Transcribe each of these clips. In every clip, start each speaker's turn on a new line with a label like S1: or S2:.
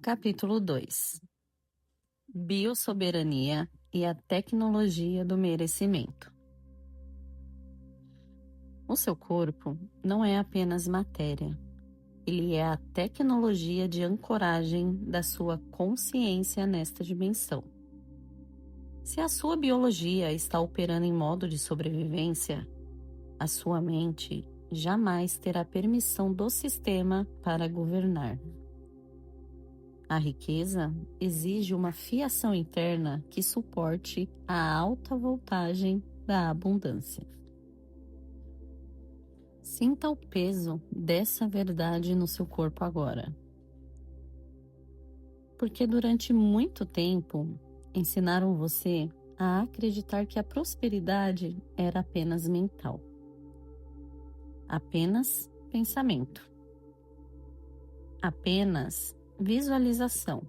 S1: Capítulo 2: Biossoberania e a tecnologia do merecimento. O seu corpo não é apenas matéria, ele é a tecnologia de ancoragem da sua consciência nesta dimensão. Se a sua biologia está operando em modo de sobrevivência, a sua mente jamais terá permissão do sistema para governar. A riqueza exige uma fiação interna que suporte a alta voltagem da abundância. Sinta o peso dessa verdade no seu corpo agora. Porque durante muito tempo ensinaram você a acreditar que a prosperidade era apenas mental. Apenas pensamento. Apenas visualização.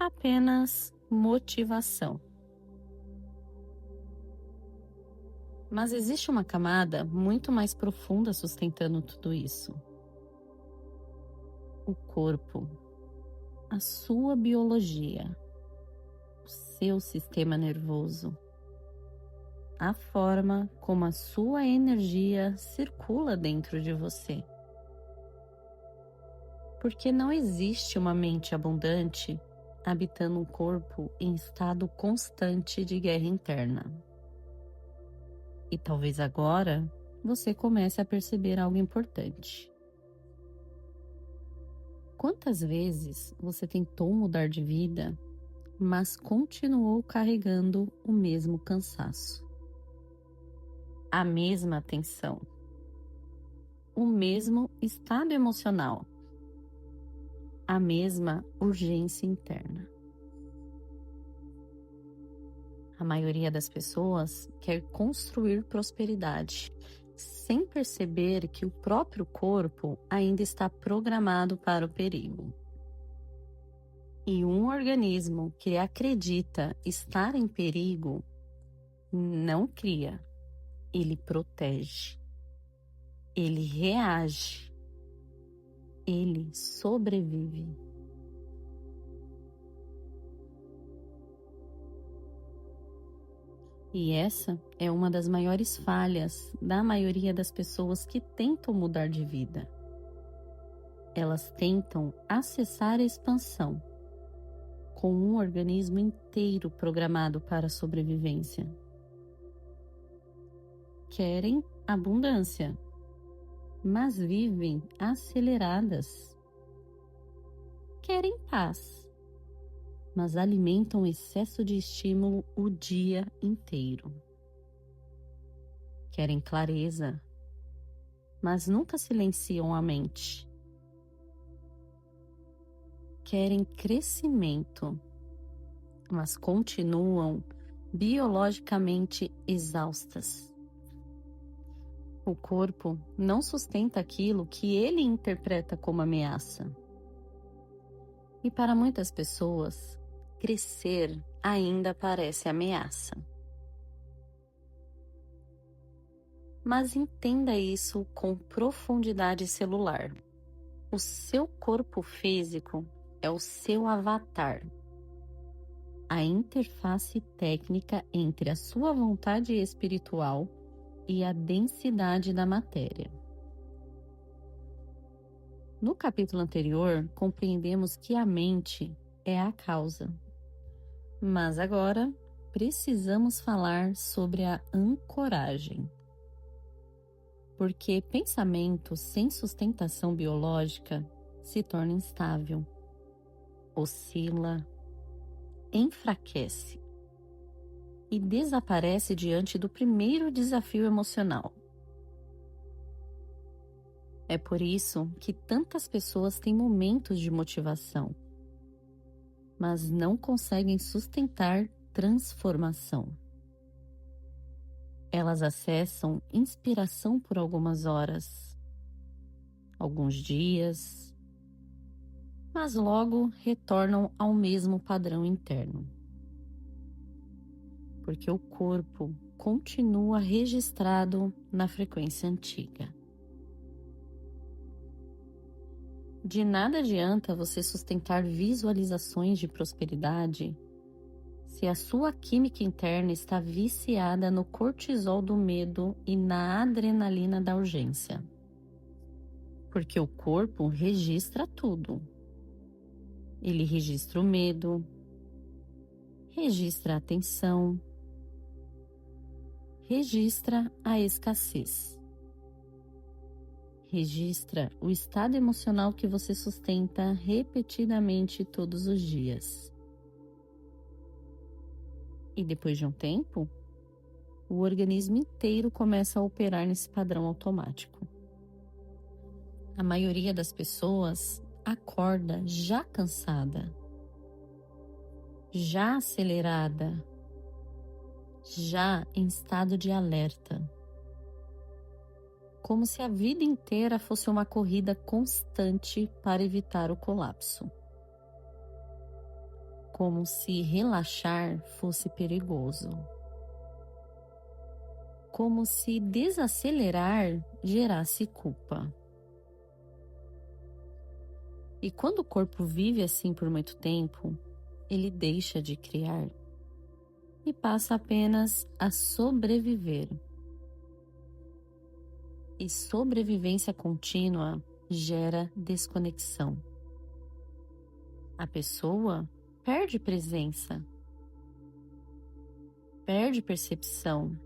S1: Apenas motivação. Mas existe uma camada muito mais profunda sustentando tudo isso. O corpo, a sua biologia, o seu sistema nervoso, a forma como a sua energia circula dentro de você. Porque não existe uma mente abundante habitando um corpo em estado constante de guerra interna. E talvez agora você comece a perceber algo importante. Quantas vezes você tentou mudar de vida, mas continuou carregando o mesmo cansaço, a mesma tensão, o mesmo estado emocional, a mesma urgência interna? A maioria das pessoas quer construir prosperidade, sem perceber que o próprio corpo ainda está programado para o perigo. E um organismo que acredita estar em perigo não cria, ele protege, ele reage, ele sobrevive. E essa é uma das maiores falhas da maioria das pessoas que tentam mudar de vida. Elas tentam acessar a expansão com um organismo inteiro programado para a sobrevivência. Querem abundância, mas vivem aceleradas. Querem paz, mas alimentam excesso de estímulo o dia inteiro. Querem clareza, mas nunca silenciam a mente. Querem crescimento, mas continuam biologicamente exaustas. O corpo não sustenta aquilo que ele interpreta como ameaça. E para muitas pessoas, crescer ainda parece ameaça. Mas entenda isso com profundidade celular. O seu corpo físico é o seu avatar, a interface técnica entre a sua vontade espiritual e a densidade da matéria. No capítulo anterior, compreendemos que a mente é a causa. Mas agora, precisamos falar sobre a ancoragem. Porque pensamento sem sustentação biológica se torna instável, oscila, enfraquece e desaparece diante do primeiro desafio emocional. É por isso que tantas pessoas têm momentos de motivação, mas não conseguem sustentar transformação. Elas acessam inspiração por algumas horas, alguns dias, mas logo retornam ao mesmo padrão interno. Porque o corpo continua registrado na frequência antiga. De nada adianta você sustentar visualizações de prosperidade se a sua química interna está viciada no cortisol do medo e na adrenalina da urgência. Porque o corpo registra tudo. Ele registra o medo, registra a tensão, registra a escassez. Registra o estado emocional que você sustenta repetidamente todos os dias. E depois de um tempo, o organismo inteiro começa a operar nesse padrão automático. A maioria das pessoas acorda já cansada, já acelerada, já em estado de alerta. Como se a vida inteira fosse uma corrida constante para evitar o colapso. Como se relaxar fosse perigoso. Como se desacelerar gerasse culpa. E quando o corpo vive assim por muito tempo, ele deixa de criar e passa apenas a sobreviver. E sobrevivência contínua gera desconexão. A pessoa perde presença, perde percepção,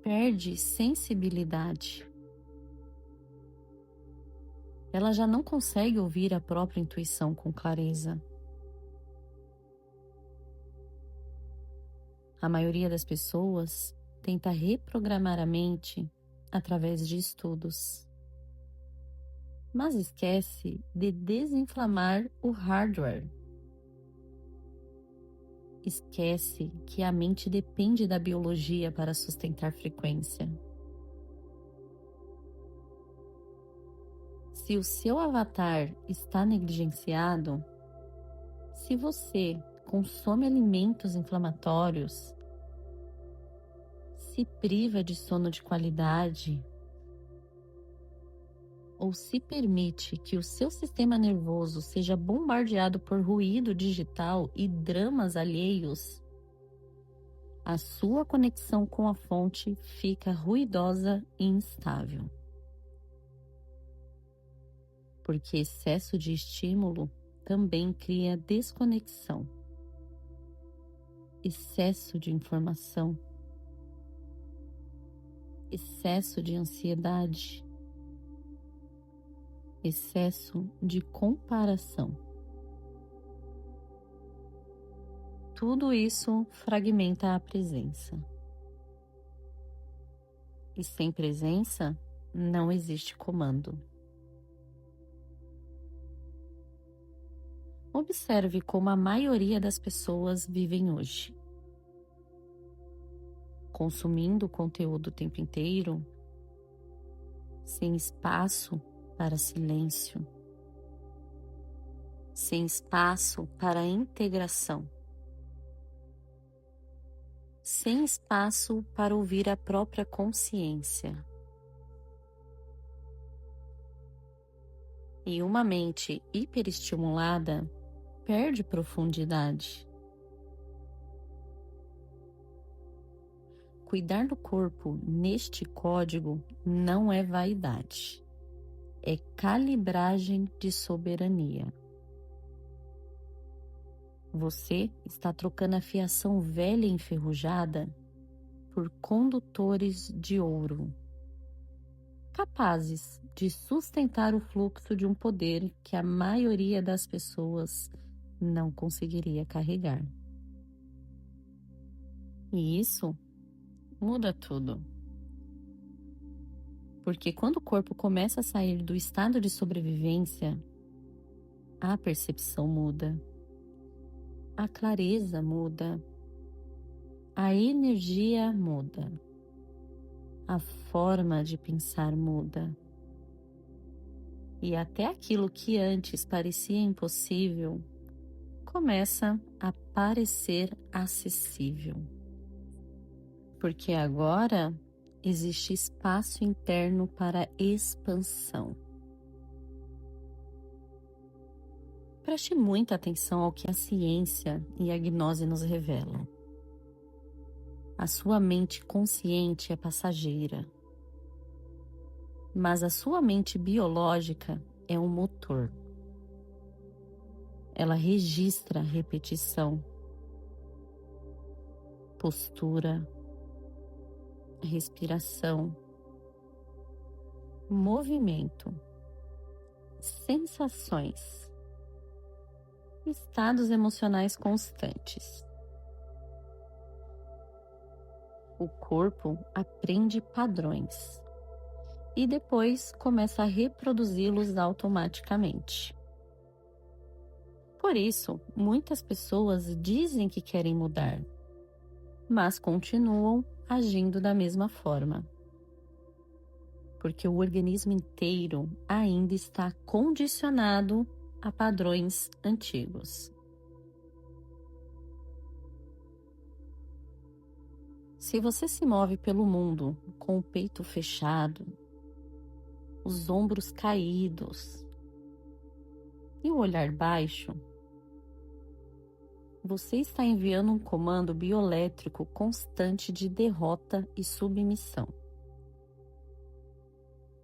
S1: perde sensibilidade. Ela já não consegue ouvir a própria intuição com clareza. A maioria das pessoas tenta reprogramar a mente através de estudos, mas esquece de desinflamar o hardware. Esquece que a mente depende da biologia para sustentar frequência. Se o seu avatar está negligenciado, se você consome alimentos inflamatórios, se priva de sono de qualidade, ou se permite que o seu sistema nervoso seja bombardeado por ruído digital e dramas alheios, a sua conexão com a fonte fica ruidosa e instável. Porque excesso de estímulo também cria desconexão. Excesso de informação, excesso de ansiedade, excesso de comparação. Tudo isso fragmenta a presença. E sem presença, não existe comando. Observe como a maioria das pessoas vivem hoje. Consumindo conteúdo o tempo inteiro, sem espaço para silêncio, sem espaço para integração, sem espaço para ouvir a própria consciência. E uma mente hiperestimulada perde profundidade. Cuidar do corpo neste código não é vaidade, é calibragem de soberania. Você está trocando a fiação velha e enferrujada por condutores de ouro, capazes de sustentar o fluxo de um poder que a maioria das pessoas não conseguiria carregar. E isso muda tudo. Porque quando o corpo começa a sair do estado de sobrevivência, a percepção muda, a clareza muda, a energia muda, a forma de pensar muda. E até aquilo que antes parecia impossível começa a parecer acessível. Porque agora existe espaço interno para expansão. Preste muita atenção ao que a ciência e a gnose nos revelam. A sua mente consciente é passageira, mas a sua mente biológica é um motor. Ela registra repetição, postura, respiração, movimento, sensações, estados emocionais constantes. O corpo aprende padrões e depois começa a reproduzi-los automaticamente. Por isso, muitas pessoas dizem que querem mudar, mas continuam agindo da mesma forma, porque o organismo inteiro ainda está condicionado a padrões antigos. Se você se move pelo mundo com o peito fechado, os ombros caídos e o olhar baixo, você está enviando um comando bioelétrico constante de derrota e submissão.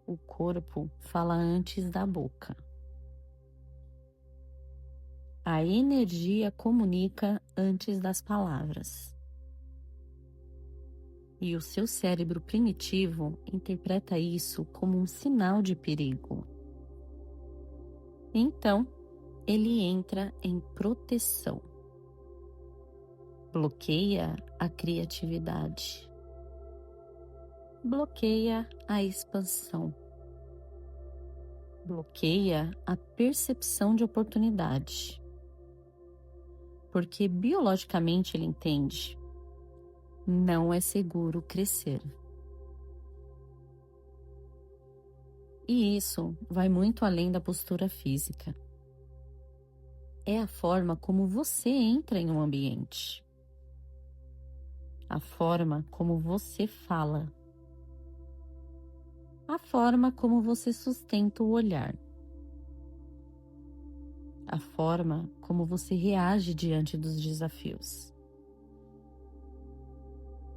S1: O corpo fala antes da boca. A energia comunica antes das palavras. E o seu cérebro primitivo interpreta isso como um sinal de perigo. Então, ele entra em proteção. Bloqueia a criatividade. Bloqueia a expansão. Bloqueia a percepção de oportunidade. Porque biologicamente ele entende: não é seguro crescer. E isso vai muito além da postura física. É a forma como você entra em um ambiente. A forma como você fala. A forma como você sustenta o olhar. A forma como você reage diante dos desafios.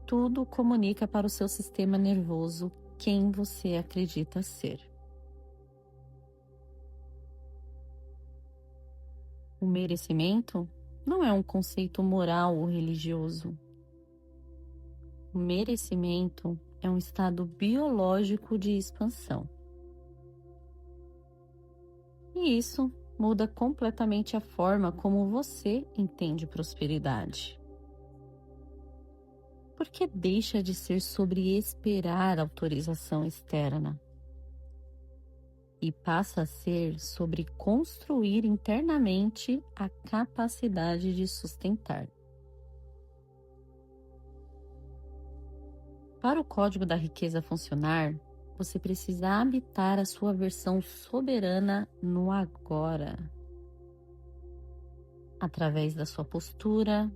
S1: Tudo comunica para o seu sistema nervoso quem você acredita ser. O merecimento não é um conceito moral ou religioso. O merecimento é um estado biológico de expansão. E isso muda completamente a forma como você entende prosperidade. Porque deixa de ser sobre esperar autorização externa e passa a ser sobre construir internamente a capacidade de sustentar. Para o código da riqueza funcionar, você precisa habitar a sua versão soberana no agora, através da sua postura,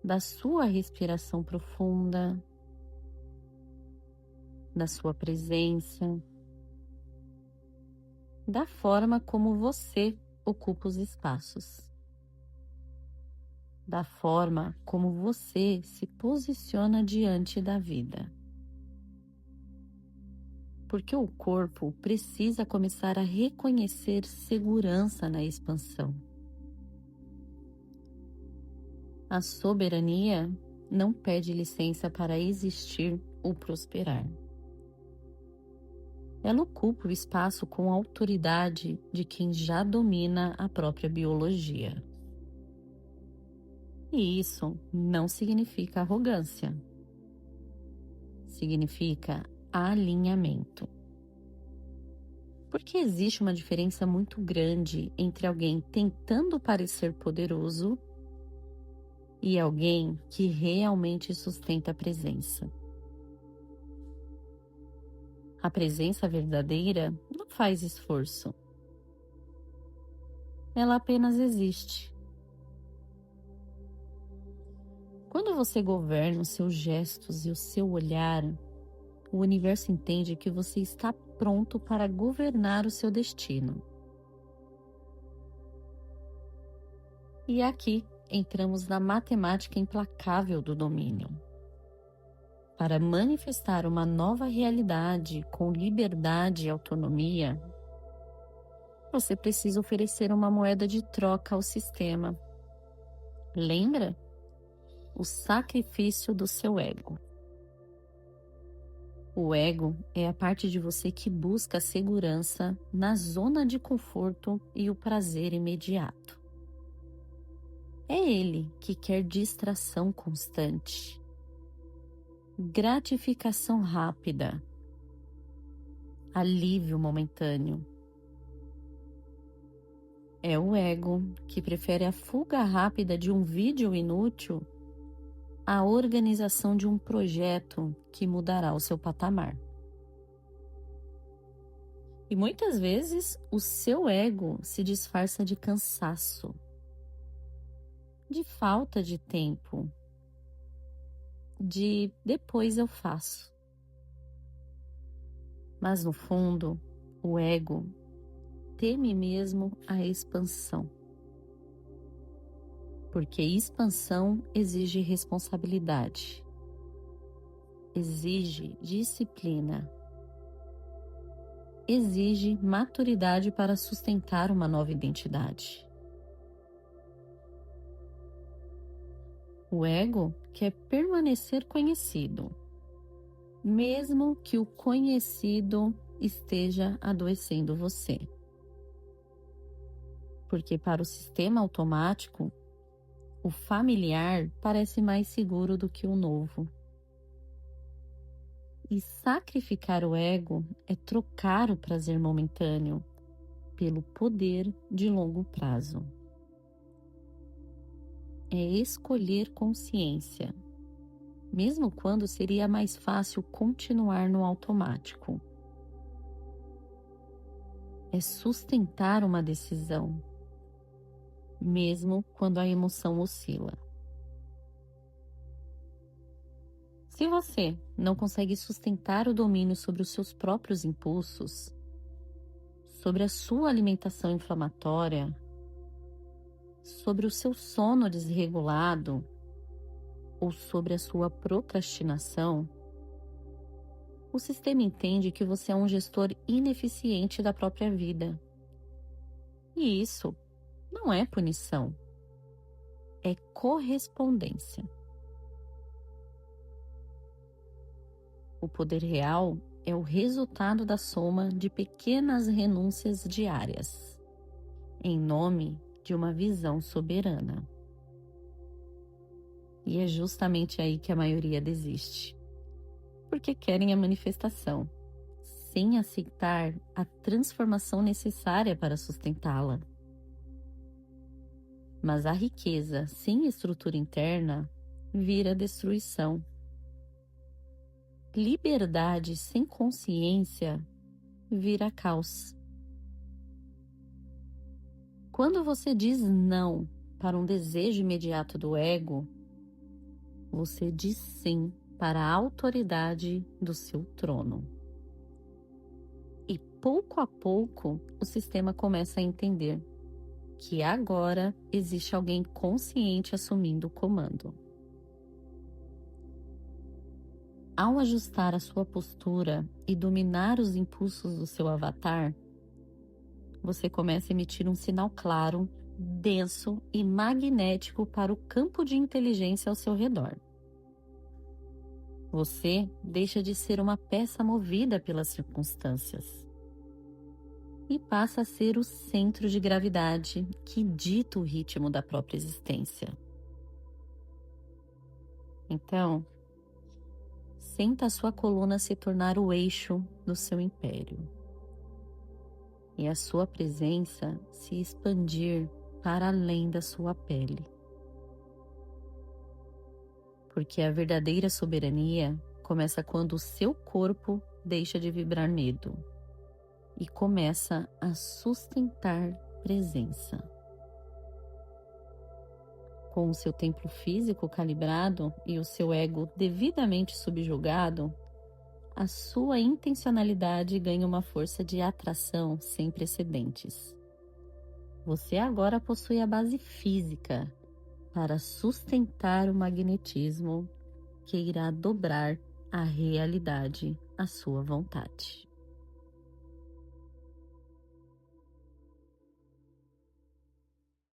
S1: da sua respiração profunda, da sua presença, da forma como você ocupa os espaços, da forma como você se posiciona diante da vida. Porque o corpo precisa começar a reconhecer segurança na expansão. A soberania não pede licença para existir ou prosperar. Ela ocupa o espaço com a autoridade de quem já domina a própria biologia. E isso não significa arrogância. Significa alinhamento. Porque existe uma diferença muito grande entre alguém tentando parecer poderoso e alguém que realmente sustenta a presença. A presença verdadeira não faz esforço. Ela apenas existe. Quando você governa os seus gestos e o seu olhar, o universo entende que você está pronto para governar o seu destino. E aqui entramos na matemática implacável do domínio. Para manifestar uma nova realidade com liberdade e autonomia, você precisa oferecer uma moeda de troca ao sistema. Lembra? O sacrifício do seu ego. O ego é a parte de você que busca a segurança na zona de conforto e o prazer imediato. É ele que quer distração constante, gratificação rápida, alívio momentâneo. É o ego que prefere a fuga rápida de um vídeo inútil à organização de um projeto que mudará o seu patamar. E muitas vezes o seu ego se disfarça de cansaço, de falta de tempo, de depois eu faço. Mas no fundo, o ego teme mesmo a expansão. Porque expansão exige responsabilidade, exige disciplina, exige maturidade para sustentar uma nova identidade. O ego quer permanecer conhecido, mesmo que o conhecido esteja adoecendo você. Porque para o sistema automático, o familiar parece mais seguro do que o novo. E sacrificar o ego é trocar o prazer momentâneo pelo poder de longo prazo. É escolher consciência, mesmo quando seria mais fácil continuar no automático. É sustentar uma decisão, mesmo quando a emoção oscila. Se você não consegue sustentar o domínio sobre os seus próprios impulsos, sobre a sua alimentação inflamatória, sobre o seu sono desregulado ou sobre a sua procrastinação, o sistema entende que você é um gestor ineficiente da própria vida. E isso não é punição, é correspondência. O poder real é o resultado da soma de pequenas renúncias diárias, em nome de uma visão soberana. E é justamente aí que a maioria desiste, porque querem a manifestação, sem aceitar a transformação necessária para sustentá-la. Mas a riqueza sem estrutura interna vira destruição. Liberdade sem consciência vira caos. Quando você diz não para um desejo imediato do ego, você diz sim para a autoridade do seu trono. E pouco a pouco o sistema começa a entender que agora existe alguém consciente assumindo o comando. Ao ajustar a sua postura e dominar os impulsos do seu avatar, você começa a emitir um sinal claro, denso e magnético para o campo de inteligência ao seu redor. Você deixa de ser uma peça movida pelas circunstâncias e passa a ser o centro de gravidade que dita o ritmo da própria existência. Então, sinta a sua coluna se tornar o eixo do seu império e a sua presença se expandir para além da sua pele. Porque a verdadeira soberania começa quando o seu corpo deixa de vibrar medo e começa a sustentar presença. Com o seu templo físico calibrado e o seu ego devidamente subjugado, a sua intencionalidade ganha uma força de atração sem precedentes. Você agora possui a base física para sustentar o magnetismo que irá dobrar a realidade à sua vontade.